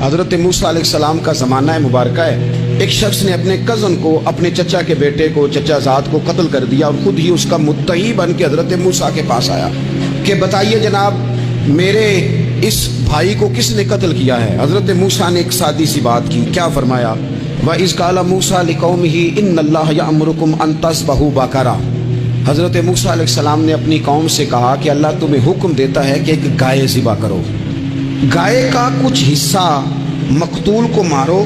حضرت موسیٰ علیہ السلام کا زمانہ مبارکہ ہے، ایک شخص نے اپنے کزن کو، اپنے چچا کے بیٹے کو، چچا زاد کو قتل کر دیا اور خود ہی اس کا مدعی بن کے حضرت موسیٰ کے پاس آیا کہ بتائیے جناب میرے اس بھائی کو کس نے قتل کیا ہے؟ حضرت موسیٰ نے ایک سادی سی بات کی، کیا فرمایا؟ وَإِذْ قَالَ مُوسَىٰ لِقَوْمِهِ إِنَّ اللَّهَ يَأْمُرُكُمْ أَن تَذْبَحُوا بَقَرَةً۔ حضرت موسیٰ علیہ السلام نے اپنی قوم سے کہا کہ اللہ تمہیں حکم دیتا ہے کہ ایک گائے ذبح کرو، گائے کا کچھ حصہ مقتول کو مارو،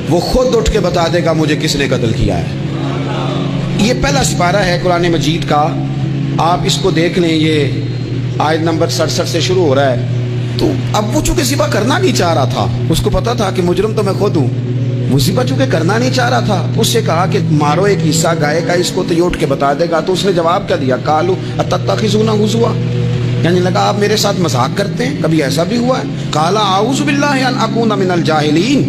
وہ خود اٹھ کے بتا دے گا مجھے کس نے قتل کیا ہے۔ یہ پہلا سپارہ ہے قرآن مجید کا، آپ اس کو دیکھ لیں، یہ آیت نمبر 67 سے شروع ہو رہا ہے۔ تو اب وہ چونکہ ذبح کرنا نہیں چاہ رہا تھا، اس کو پتا تھا کہ مجرم تو میں خود ہوں، وہ ذبح چونکہ کرنا نہیں چاہ رہا تھا، اس سے کہا کہ مارو ایک حصہ گائے کا، اس کو تو یہ اٹھ کے بتا دے گا۔ تو اس نے جواب کیا دیا؟ قالوا اتتخذون ہزوا، یعنی لگا آپ میرے ساتھ مذاق کرتے ہیں، کبھی ایسا بھی ہوا ہے؟ قال اعوذ باللہ ان اکون من الجاہلین۔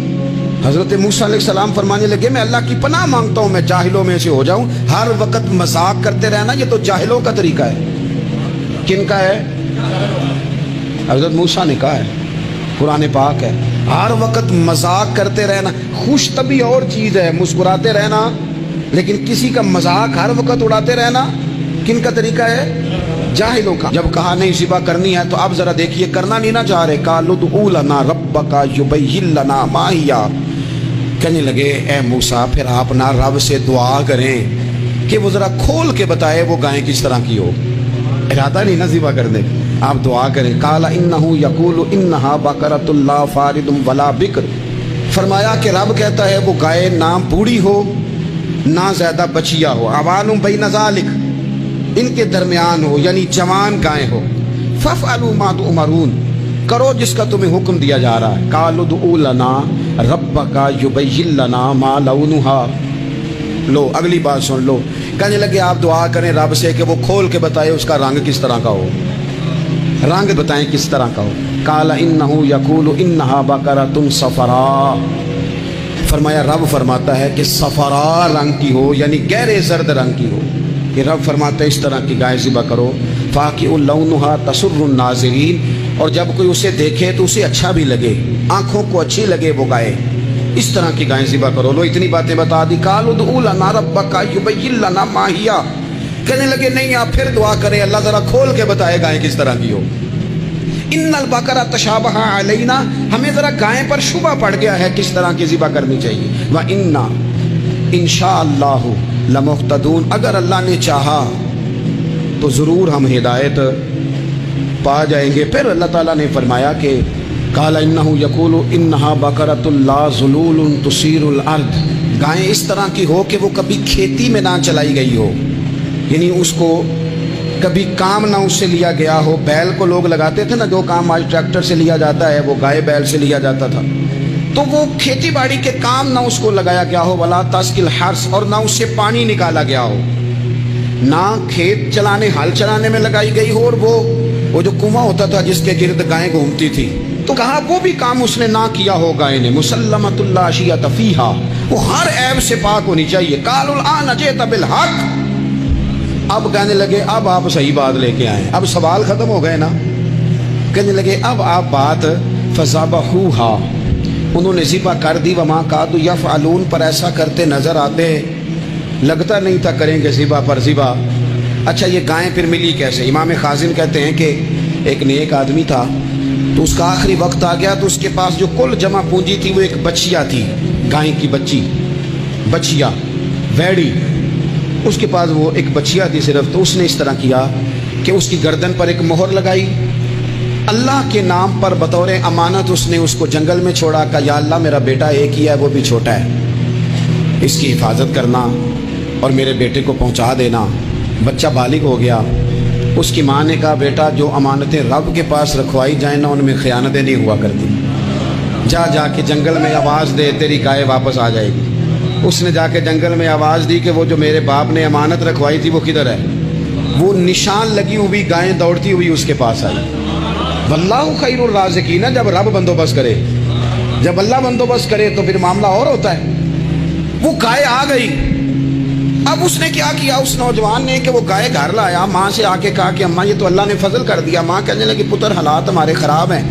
حضرت موسیٰ علیہ السلام فرمانے لگے میں اللہ کی پناہ مانگتا ہوں میں جاہلوں میں سے ہو جاؤں۔ ہر وقت مذاق کرتے رہنا یہ تو جاہلوں کا طریقہ ہے۔ کن کا ہے؟ حضرت موسیٰ نے کہا ہے، قرآن پاک ہے، ہر وقت مذاق کرتے رہنا۔ خوش طبی اور چیز ہے، مسکراتے رہنا، لیکن کسی کا مذاق ہر وقت اڑاتے رہنا کن کا طریقہ ہے؟ جاہلوں کا۔ جب کہا نہیں ذبح کرنی ہے تو اب ذرا دیکھیے کرنا نہیں نہ چاہ رہے، قالوا ادع لنا ربک یبین لنا ما ہی، کہنے لگے اے موسیٰ پھر آپ نہ رب سے دعا کریں کہ وہ ذرا کھول کے بتائے وہ گائیں کس طرح کی ہو، ارادہ نہیں نہ ذبح کرنے، آپ دعا کریں۔ قال انہ یقول انہا بقرۃ لا فارض ولا بکر، فرمایا کہ رب کہتا ہے وہ گائے نہ بوڑھی ہو نہ زیادہ بچیا ہو، عوان بین ذالک، ان کے درمیان ہو، یعنی جوان گائے ہو۔ فافعلوا ما تؤمرون، کرو جس کا تمہیں حکم دیا جا رہا ہے۔ قالوا ادع لنا ربک یبین لنا ما لونھا، لو اگلی بات سن لو، کہنے لگے آپ دعا کریں رب سے کہ وہ کھول کے بتائے اس کا رنگ کس طرح کا ہو، رنگ بتائیں کس طرح کا ہو۔ قال انہ یقول انہا بقرۃ صفراء، فرمایا رب فرماتا ہے کہ صفراء رنگ کی ہو، یعنی گہرے زرد رنگ کی ہو، کہ رب فرماتا ہے اس طرح کی گائے ذبح کرو۔ فاقع لونھا تسر الناظرین، اور جب کوئی اسے دیکھے تو اسے اچھا بھی لگے، آنکھوں کو اچھی لگے وہ گائے، اس طرح کی گائیں ذبح کرو۔ لو اتنی باتیں بتا دی۔ قالوا ادع لنا ربک یبین لنا ما ہی، کہنے لگے نہیں آپ پھر دعا کریں اللہ ذرا کھول کے بتائے گائیں کس طرح کی ہو۔ ان البقرہ تشابہ علینا، ہمیں ذرا گائیں پر شبہ پڑ گیا ہے کس طرح کی ذبح کرنی چاہیے۔ وَإِنَّا انشاءاللہ لمہتدون، اگر اللہ نے چاہا تو ضرور ہم ہدایت پا جائیں گے۔ پھر اللہ تعالیٰ نے فرمایا کہ قال انہ یقول انہا بقرۃ لا ذلول تثیر الارض، گائیں اس طرح کی ہو کہ وہ کبھی کھیتی میں نہ چلائی گئی ہو، یعنی اس کو کبھی کام نہ اس سے لیا گیا ہو۔ بیل کو لوگ لگاتے تھے نا، جو کام آج ٹریکٹر سے لیا جاتا ہے وہ گائے بیل سے لیا جاتا تھا، تو وہ کھیتی باڑی کے کام نہ اس کو لگایا گیا ہو۔ ولا تسقی الحرث، اور نہ اس سے پانی نکالا گیا ہو، نہ کھیت چلانے ہل چلانے میں لگائی گئی ہو، اور وہ جو کنواں ہوتا تھا جس کے گرد گائیں گھومتی تھی، تو کہا وہ بھی کام اس نے نہ کیا ہو گائے نے۔ مسلمۃ لا شیۃ فیہا، وہ ہر عیب سے پاک ہونی چاہیے۔ قالوا الآن جئت بالحق، اب کہنے لگے اب آپ صحیح بات لے کے آئیں، اب سوال ختم ہو گئے نا، کہنے لگے اب آپ بات فذبحوہا، انہوں نے ذبح کر دی۔ وما کادوا یفعلون، پر ایسا کرتے نظر آتے، لگتا نہیں تھا کریں گے ذبح پر ذبح۔ اچھا یہ گائیں پھر ملی کیسے؟ امام خازن کہتے ہیں کہ ایک نیک آدمی تھا، تو اس کا آخری وقت آ گیا تو اس کے پاس جو کل جمع پونجی تھی وہ ایک بچیا تھی، گائیں کی بچی، بچیا ویڑی، اس کے پاس وہ ایک بچیا تھی صرف۔ تو اس نے اس طرح کیا کہ اس کی گردن پر ایک مہر لگائی، اللہ کے نام پر بطور امانت اس نے اس کو جنگل میں چھوڑا، کہا یا اللہ میرا بیٹا ایک ہی ہے وہ بھی چھوٹا ہے، اس کی حفاظت کرنا اور میرے بیٹے کو پہنچا دینا۔ بچہ بالغ ہو گیا، اس کی ماں نے کہا بیٹا جو امانتیں رب کے پاس رکھوائی جائیں نا ان میں خیانتیں نہیں ہوا کرتی، جا کے جنگل میں آواز دے تیری گائے واپس آ جائے گی۔ اس نے جا کے جنگل میں آواز دی کہ وہ جو میرے باپ نے امانت رکھوائی تھی وہ کدھر ہے؟ وہ نشان لگی ہوئی گائیں دوڑتی ہوئی اس کے پاس آئی۔ واللہ خیر الرازقین، جب رب بندوبست کرے، جب اللہ بندوبست کرے تو پھر معاملہ اور ہوتا ہے۔ وہ گائے آ گئی، اب اس نے کیا کیا اس نوجوان نے کہ وہ گائے گھر لایا، ماں سے آ کے کہا کہ اماں یہ تو اللہ نے فضل کر دیا۔ ماں کہنے لگی پتر حالات ہمارے خراب ہیں،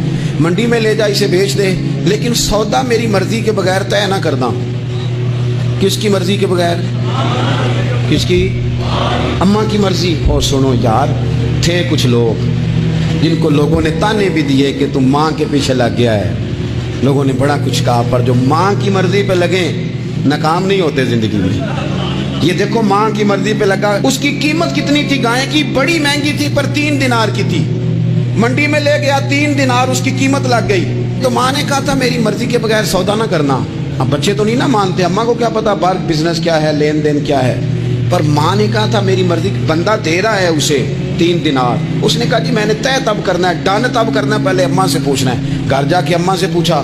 منڈی میں لے جا اسے بیچ دے، لیکن سودا میری مرضی کے بغیر طے نہ کرنا۔ کس کی مرضی کے بغیر؟ کس کی؟ اماں کی مرضی۔ اور سنو یار، تھے کچھ لوگ جن کو لوگوں نے تانے بھی دیے کہ تم ماں کے پیچھے لگ گیا ہے، لوگوں نے بڑا کچھ کہا، پر جو ماں کی مرضی پہ لگیں ناکام نہیں ہوتے زندگی میں۔ یہ دیکھو ماں کی مرضی پہ لگا، اس کی قیمت کتنی تھی گائے کی؟ بڑی مہنگی تھی، پر 3 دینار کی تھی۔ منڈی میں لے گیا، 3 دینار اس کی قیمت لگ گئی۔ تو ماں نے کہا تھا میری مرضی کے بغیر سودا نہ کرنا۔ اب بچے تو نہیں نہ مانتے، اماں کو کیا پتا بار بزنس کیا ہے، لین دین کیا ہے، پر ماں نے کہا تھا میری مرضی، بندہ دے رہا ہے اسے 3 دینار، اس نے کہا جی میں نے طے تب کرنا ہے، ڈن تب کرنا ہے، پہلے اماں سے پوچھنا ہے۔ گھر جا کے اماں سے پوچھا،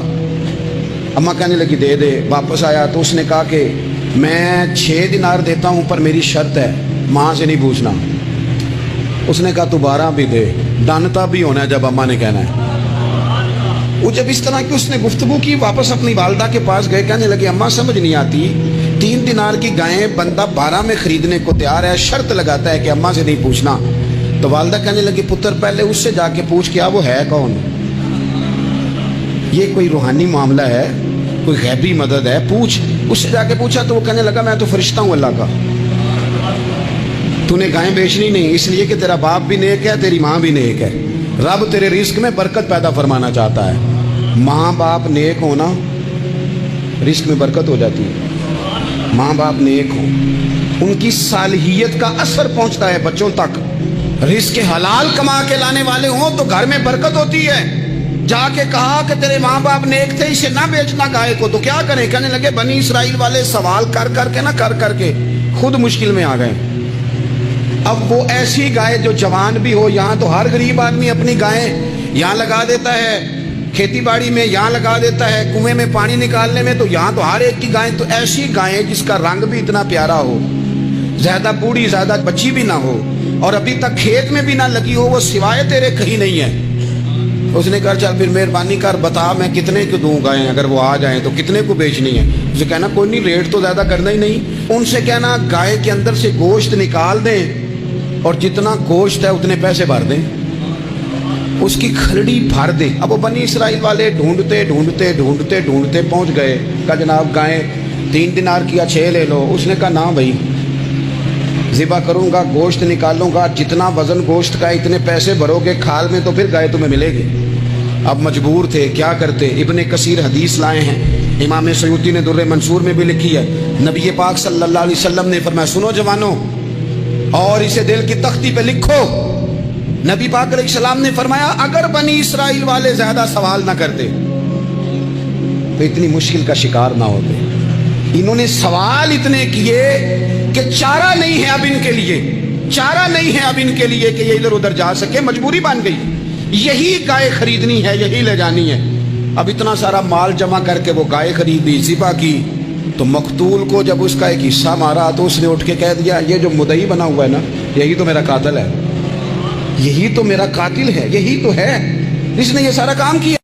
اماں کہنے لگی دے دے۔ واپس آیا تو اس نے کہا کہ میں 6 دینار دیتا ہوں، پر میری شرط ہے ماں سے نہیں پوچھنا۔ اس نے کہا تو 12 بھی دے، ڈن تب بھی ہونا ہے جب اماں نے کہنا ہے۔ وہ جب اس طرح کی اس نے گفتگو کی، واپس اپنی والدہ کے پاس گئے، کہنے لگے اماں سمجھ نہیں آتی، 3 دینار کی گائیں بندہ 12 میں خریدنے کو تیار ہے، شرط لگاتا ہے کہ اماں سے نہیں پوچھنا۔ تو والدہ کہنے لگی پتر پہلے اس سے جا کے پوچھ کیا وہ ہے کون، یہ کوئی روحانی معاملہ ہے، کوئی غیبی مدد ہے، پوچھ۔ اس سے جا کے پوچھا تو وہ کہنے لگا میں تو فرشتہ ہوں اللہ کا، تو نے گائیں بیچنی نہیں، اس لیے کہ تیرا باپ بھی نیک ہے، تیری ماں بھی نیک ہے، رب تیرے رزق میں برکت پیدا فرمانا چاہتا ہے۔ ماں باپ نیک ہونا رزق میں برکت ہو جاتی ہے۔ ماں باپ نیک ہوں، ان کی صالحیت کا اثر پہنچتا ہے بچوں تک۔ رزق حلال کما کے لانے والے ہوں تو گھر میں برکت ہوتی ہے۔ جا کے کہا کہ تیرے ماں باپ نیک تھے، اسے نہ بیچنا گائے کو، تو کیا کریں؟ کہنے لگے بنی اسرائیل والے سوال کر کر کے خود مشکل میں آ گئے۔ اب وہ ایسی گائے جو جوان بھی ہو، یہاں تو ہر غریب آدمی اپنی گائیں یہاں لگا دیتا ہے، کھیتی باڑی میں یہاں لگا دیتا ہے، کنویں میں پانی نکالنے میں، تو یہاں تو ہر ایک کی گائیں، تو ایسی گائیں جس کا رنگ بھی اتنا پیارا ہو، زیادہ بوڑھی زیادہ بچی بھی نہ ہو، اور ابھی تک کھیت میں بھی نہ لگی ہو، وہ سوائے تیرے کہیں نہیں ہے۔ اس نے کہا چل پھر مہربانی کر بتا میں کتنے کو دوں گائیں، اگر وہ آ جائیں تو کتنے کو بیچنی ہے؟ اسے کہنا کوئی نہیں، ریٹ تو زیادہ کرنا ہی نہیں، ان سے کہنا گائے کے اندر سے گوشت نکال دیں اور جتنا گوشت ہے اتنے پیسے بھر دیں، اس کی کھلڑی بھر دیں۔ اب وہ بنی اسرائیل والے ڈھونڈتے پہنچ گئے، کہا جناب گائیں 3 دینار کیا 6 لے لو۔ اس نے کہا نہ بھائی، ذبح کروں گا، گوشت نکالوں گا، جتنا وزن گوشت کا اتنے پیسے بھرو گے کھال میں تو پھر گائے تمہیں ملے گی۔ اب مجبور تھے، کیا کرتے؟ ابن کثیر حدیث لائے ہیں، امام سیوطی نے در منصور میں بھی لکھی ہے، نبی پاک صلی اللہ علیہ وسلم نے فرمایا سنو جوانوں اور اسے دل کی تختی پہ لکھو، نبی پاک علیہ السلام نے فرمایا اگر بنی اسرائیل والے زیادہ سوال نہ کرتے تو اتنی مشکل کا شکار نہ ہوتے۔ انہوں نے سوال اتنے کیے کہ چارہ نہیں ہے اب ان کے لیے، چارہ نہیں ہے اب ان کے لیے کہ یہ ادھر ادھر جا سکے، مجبوری بن گئی، یہی گائے خریدنی ہے، یہی لے جانی ہے۔ اب اتنا سارا مال جمع کر کے وہ گائے خریدی، ذبح کی، تو مقتول کو جب اس کا ایک حصہ مارا تو اس نے اٹھ کے کہہ دیا یہ جو مدعی بنا ہوا ہے نا، یہی تو میرا قاتل ہے، یہی تو میرا قاتل ہے، یہی تو ہے جس نے یہ سارا کام کیا۔